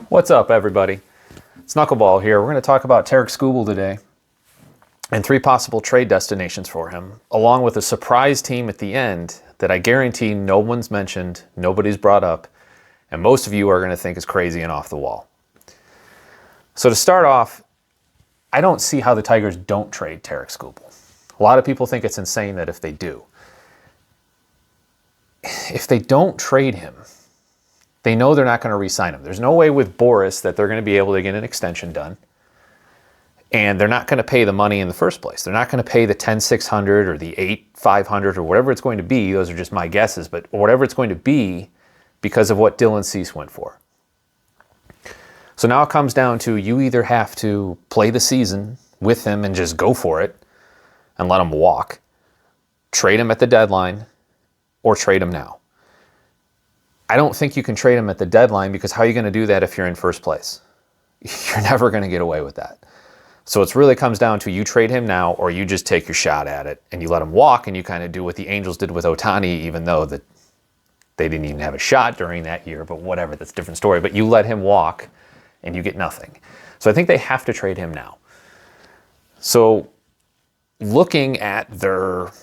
What's up, everybody? It's Knuckleball here. We're going to talk about Tarik Skubal today and 3 possible trade destinations for him, along with a surprise team at the end that I guarantee no one's mentioned, nobody's brought up, and most of you are going to think is crazy and off the wall. So to start off, I don't see how the Tigers don't trade Tarik Skubal. A lot of people think it's insane that if they do. If they don't trade him, they know they're not going to re-sign him. There's no way with Boris that they're going to be able to get an extension done. And they're not going to pay the money in the first place. They're not going to pay the 10,600 or the 8,500 or whatever it's going to be. Those are just my guesses, but whatever it's going to be because of what Dylan Cease went for. So now it comes down to you either have to play the season with him and just go for it and let him walk, trade him at the deadline, or trade him now. I don't think you can trade him at the deadline because how are you going to do that if you're in first place? You're never going to get away with that. So it really comes down to you trade him now or you just take your shot at it and you let him walk and you kind of do what the Angels did with Ohtani, even though that they didn't even have a shot during that year, but whatever, that's a different story. But you let him walk and you get nothing. So I think they have to trade him now. So looking at their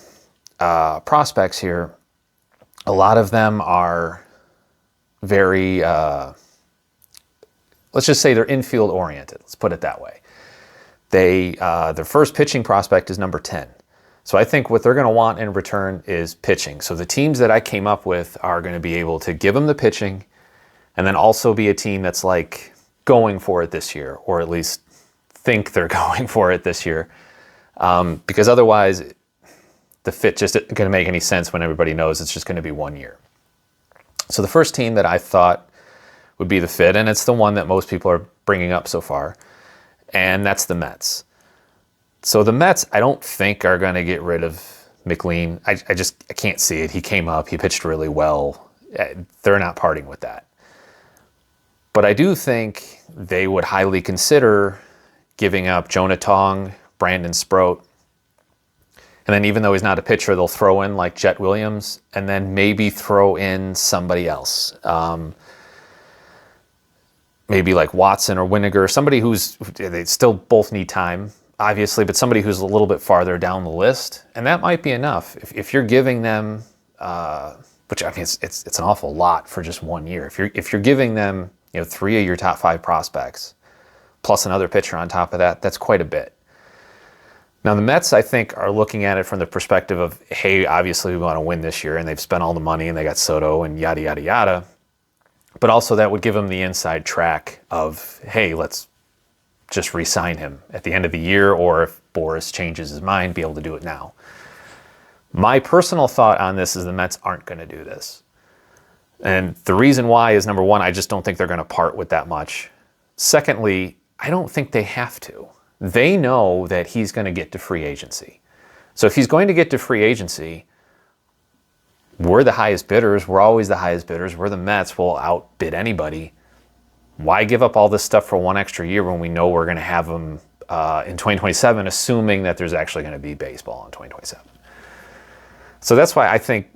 prospects here, a lot of them are very, let's just say they're infield oriented. Let's put it that way. Their first pitching prospect is number 10. So I think what they're going to want in return is pitching. So the teams that I came up with are going to be able to give them the pitching and then also be a team that's like going for it this year, or at least think they're going for it this year. Because otherwise the fit just isn't going to make any sense when everybody knows it's just going to be 1 year. So the first team that I thought would be the fit, and it's the one that most people are bringing up so far, and that's the Mets. So the Mets, I don't think are going to get rid of McLean. I can't see it. He came up, he pitched really well. They're not parting with that. But I do think they would highly consider giving up Jonah Tong, Brandon Sproat, and then even though he's not a pitcher, they'll throw in like Jet Williams and then maybe throw in somebody else. Maybe like Watson or Winnegar, somebody they still both need time, obviously, but somebody who's a little bit farther down the list. And that might be enough. If you're giving them, which I mean, it's an awful lot for just 1 year. If you're giving them, 3 of your top 5 prospects, plus another pitcher on top of that, that's quite a bit. Now, the Mets, I think, are looking at it from the perspective of, hey, obviously we want to win this year, and they've spent all the money, and they got Soto and yada, yada, yada. But also that would give them the inside track of, hey, let's just re-sign him at the end of the year, or if Boris changes his mind, be able to do it now. My personal thought on this is the Mets aren't going to do this. And the reason why is, number one, I just don't think they're going to part with that much. Secondly, I don't think they have to. They know that he's going to get to free agency. So if he's going to get to free agency, we're the highest bidders. We're always the highest bidders. We're the Mets. We'll outbid anybody. Why give up all this stuff for 1 extra year when we know we're going to have him in 2027, assuming that there's actually going to be baseball in 2027? So that's why I think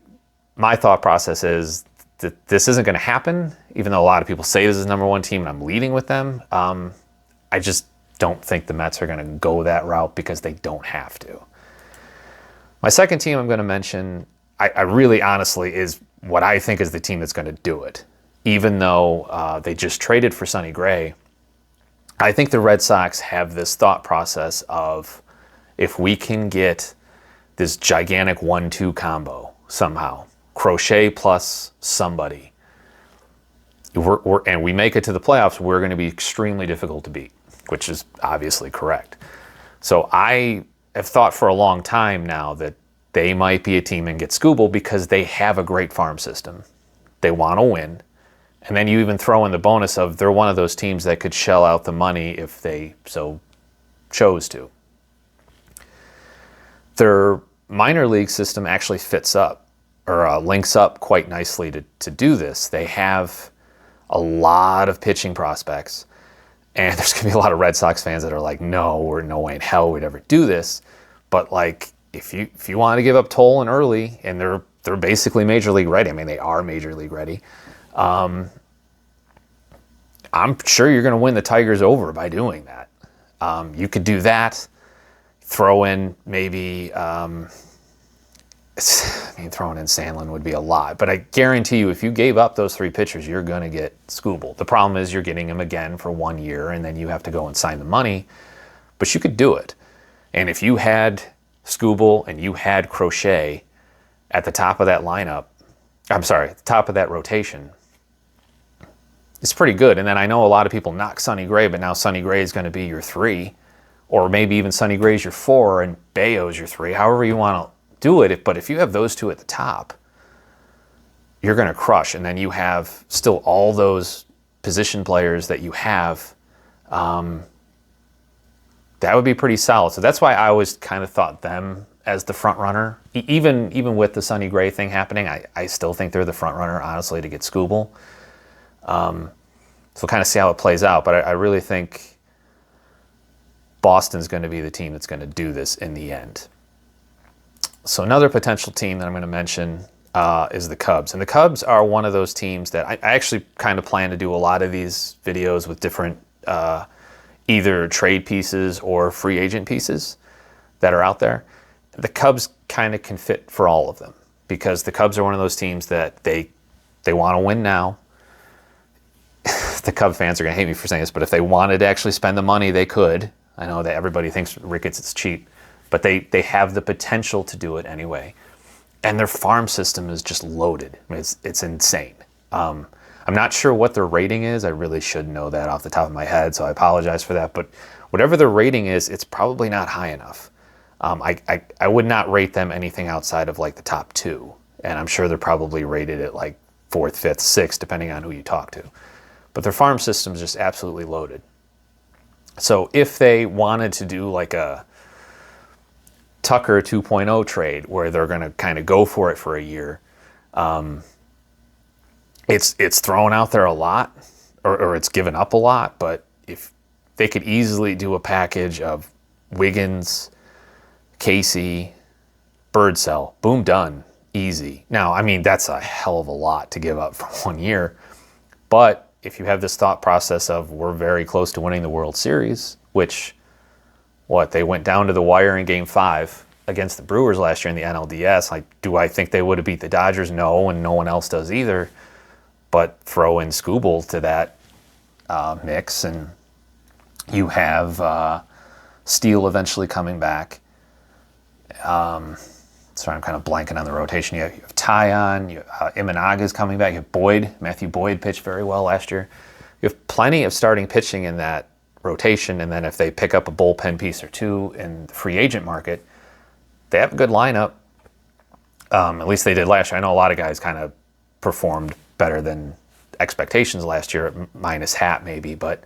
my thought process is that this isn't going to happen, even though a lot of people say this is number 1 team and I'm leading with them. I just don't think the Mets are going to go that route because they don't have to. My second team I'm going to mention, I really honestly is what I think is the team that's going to do it. Even though they just traded for Sonny Gray, I think the Red Sox have this thought process of, if we can get this gigantic 1-2 combo somehow, Crochet plus somebody, and we make it to the playoffs, we're going to be extremely difficult to beat, which is obviously correct. So I have thought for a long time now that they might be a team and get Skubal because they have a great farm system. They want to win. And then you even throw in the bonus of they're one of those teams that could shell out the money if they so chose to. Their minor league system actually fits up or links up quite nicely to do this. They have a lot of pitching prospects. And there's going to be a lot of Red Sox fans that are like, no way in hell we'd ever do this. But like, if you want to give up Toll and early, and they're basically major league ready. I mean, they are major league ready. I'm sure you're going to win the Tigers over by doing that. You could do that. Throw in maybe, throwing in Sandlin would be a lot. But I guarantee you, if you gave up those 3 pitchers, you're going to get Skubal. The problem is you're getting him again for 1 year, and then you have to go and sign the money. But you could do it. And if you had Skubal and you had Crochet at the top of that lineup, at the top of that rotation, it's pretty good. And then I know a lot of people knock Sonny Gray, but now Sonny Gray is going to be your 3, or maybe even Sonny Gray's your 4 and Bayo's your 3, however you want to do it. But if you have those 2 at the top, you're going to crush. And then you have still all those position players that you have. That would be pretty solid. So that's why I always kind of thought them as the front runner. Even with the Sonny Gray thing happening, I still think they're the front runner, honestly, to get Skubal. So we'll kind of see how it plays out. But I really think Boston's going to be the team that's going to do this in the end. So another potential team that I'm going to mention is the Cubs. And the Cubs are one of those teams that I actually kind of plan to do a lot of these videos with different either trade pieces or free agent pieces that are out there. The Cubs kind of can fit for all of them, because the Cubs are one of those teams that they want to win now. The Cub fans are going to hate me for saying this, but if they wanted to actually spend the money, they could. I know that everybody thinks Ricketts is cheap, but they have the potential to do it anyway. And their farm system is just loaded. I mean, it's insane. I'm not sure what their rating is. I really should know that off the top of my head, so I apologize for that. But whatever their rating is, it's probably not high enough. I would not rate them anything outside of like the top 2. And I'm sure they're probably rated at like 4th, 5th, 6th, depending on who you talk to. But their farm system is just absolutely loaded. So if they wanted to do like a Tucker 2.0 trade where they're going to kind of go for it for a year, it's thrown out there a lot, or it's given up a lot. But if they could easily do a package of Wiggins, Casey, Birdsell, boom, done, easy. Now, I mean, that's a hell of a lot to give up for 1 year. But if you have this thought process of we're very close to winning the World Series, which, they went down to the wire in Game 5 against the Brewers last year in the NLDS. Like, do I think they would have beat the Dodgers? No, and no one else does either. But throw in Skubal to that mix, and you have Steele eventually coming back. Sorry, I'm kind of blanking on the rotation. You have Tyon, Imanaga's coming back. You have Boyd. Matthew Boyd pitched very well last year. You have plenty of starting pitching in that rotation, and then if they pick up a bullpen piece or 2 in the free agent market, they have a good lineup. At least they did last year. I know a lot of guys kind of performed better than expectations last year, minus Hat maybe, but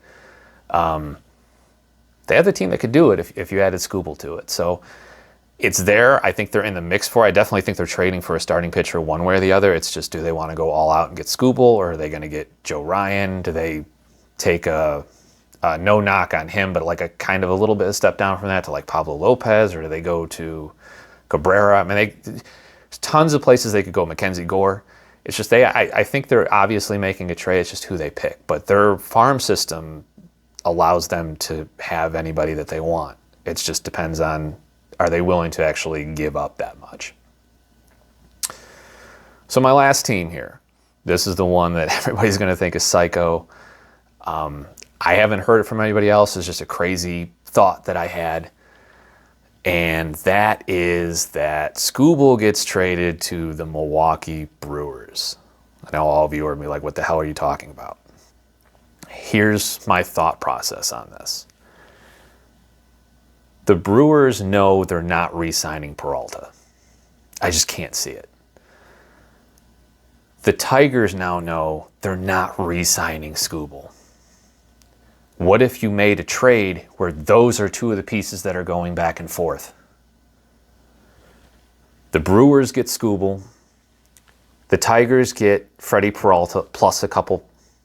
they have the team that could do it if you added Skubal to it. So it's there. I think they're in the mix for it. I definitely think they're trading for a starting pitcher one way or the other. It's just, do they want to go all out and get Skubal, or are they going to get Joe Ryan? Do they take a no knock on him, but like a kind of a little bit of step down from that to like Pablo Lopez, or do they go to Cabrera? I mean, there's tons of places they could go. Mackenzie Gore. It's just I think they're obviously making a trade. It's just who they pick. But their farm system allows them to have anybody that they want. It just depends on, are they willing to actually give up that much? So my last team here, this is the one that everybody's going to think is psycho. I haven't heard it from anybody else. It's just a crazy thought that I had. And that is that Skubal gets traded to the Milwaukee Brewers. I know all of you are going to be like, what the hell are you talking about? Here's my thought process on this. The Brewers know they're not re-signing Peralta. I just can't see it. The Tigers now know they're not re-signing Skubal. What if you made a trade where those are 2 of the pieces that are going back and forth? The Brewers get Skubal. The Tigers get Freddie Peralta plus a couple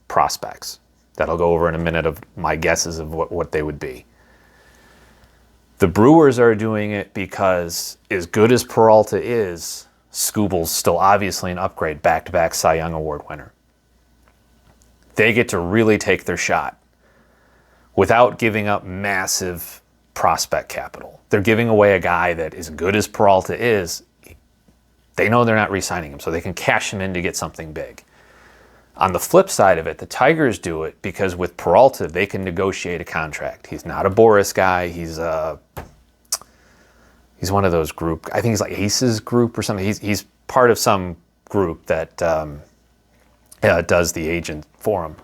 prospects. That'll go over in a minute of my guesses of what they would be. The Brewers are doing it because, as good as Peralta is, Skubal's still obviously an upgrade, back-to-back Cy Young Award winner. they get to really take their shot without giving up massive prospect capital. They're giving away a guy that, as good as Peralta is, they know they're not re-signing him, so they can cash him in to get something big. On the flip side of it, the Tigers do it because with Peralta, they can negotiate a contract. He's not a Boris guy. He's one of those group. I think he's like Aces group or something. He's part of some group that does the agent for him.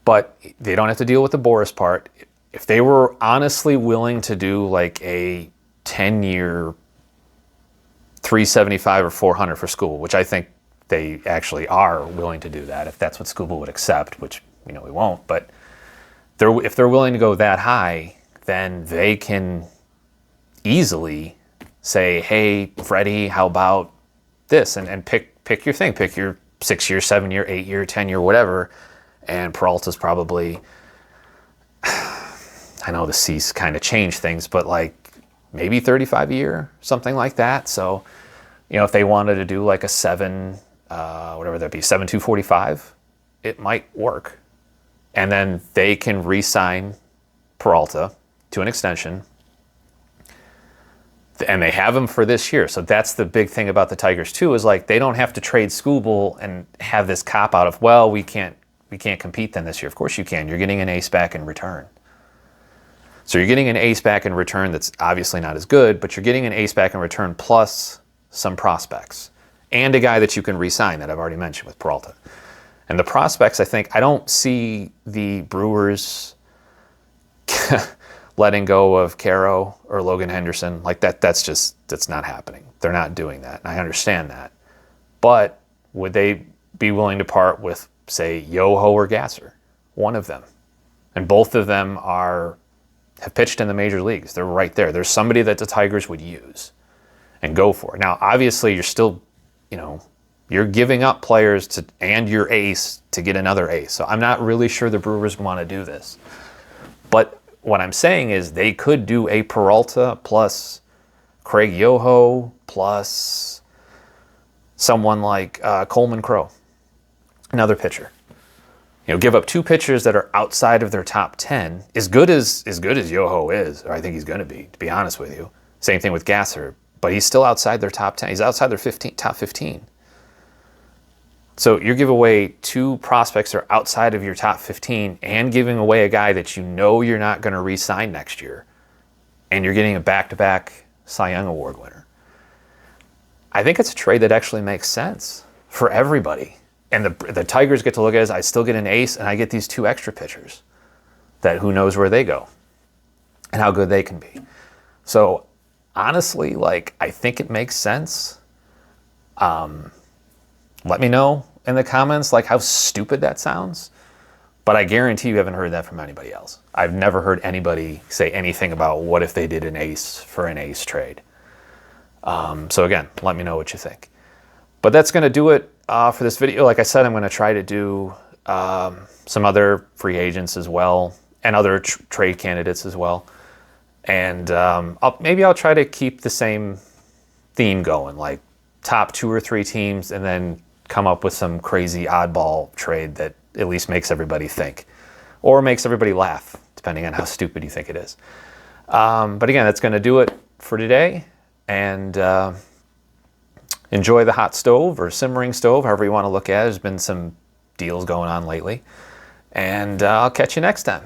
But they don't have to deal with the Boris part. If they were honestly willing to do like a 10-year 375 or 400 for Skubal, which I think they actually are willing to do that, if that's what Skubal would accept, which we know he won't. But if they're willing to go that high, then they can easily say, hey, Freddie, how about this? And pick your thing. Pick your 6-year, 7-year, 8-year, 10-year, whatever. And Peralta's probably, I know the Cease kind of changed things, but like maybe 35 a year, something like that. So, if they wanted to do like a 7.245, it might work. And then they can re-sign Peralta to an extension. And they have him for this year. So that's the big thing about the Tigers too, is like they don't have to trade Skubal and have this cop out of, well, we can't compete then this year. Of course you can. You're getting an ace back in return. So you're getting an ace back in return that's obviously not as good, but you're getting an ace back in return plus some prospects and a guy that you can re-sign that I've already mentioned with Peralta. And the prospects, I don't see the Brewers letting go of Caro or Logan Henderson. Like that's not happening. They're not doing that. And I understand that. But would they be willing to part with, say, Yoho or Gasser? One of them. And both of them have pitched in the major leagues. They're right there. There's somebody that the Tigers would use and go for. Now, obviously, you're still, you're giving up players and your ace to get another ace. So I'm not really sure the Brewers want to do this. But what I'm saying is they could do a Peralta plus Craig Yoho plus someone like Coleman Crow, another pitcher. Give up 2 pitchers that are outside of their top 10, as good as Yoho is, or I think he's going to be honest with you. Same thing with Gasser, but he's still outside their top 10. He's outside their top 15. So you're giving away 2 prospects that are outside of your top 15 and giving away a guy that you're not going to re-sign next year. And you're getting a back-to-back Cy Young Award winner. I think it's a trade that actually makes sense for everybody. And the Tigers get to look at it as, I still get an ace and I get these 2 extra pitchers that who knows where they go and how good they can be. So honestly, I think it makes sense. Let me know in the comments how stupid that sounds. But I guarantee you haven't heard that from anybody else. I've never heard anybody say anything about what if they did an ace for an ace trade. So again, let me know what you think. But that's going to do it for this video. Like I said, I'm going to try to do some other free agents as well and other trade candidates as well. And maybe I'll try to keep the same theme going, like top 2 or 3 teams, and then come up with some crazy oddball trade that at least makes everybody think or makes everybody laugh, depending on how stupid you think it is. But again, that's going to do it for today. And enjoy the hot stove or simmering stove, however you want to look at it. There's been some deals going on lately. And I'll catch you next time.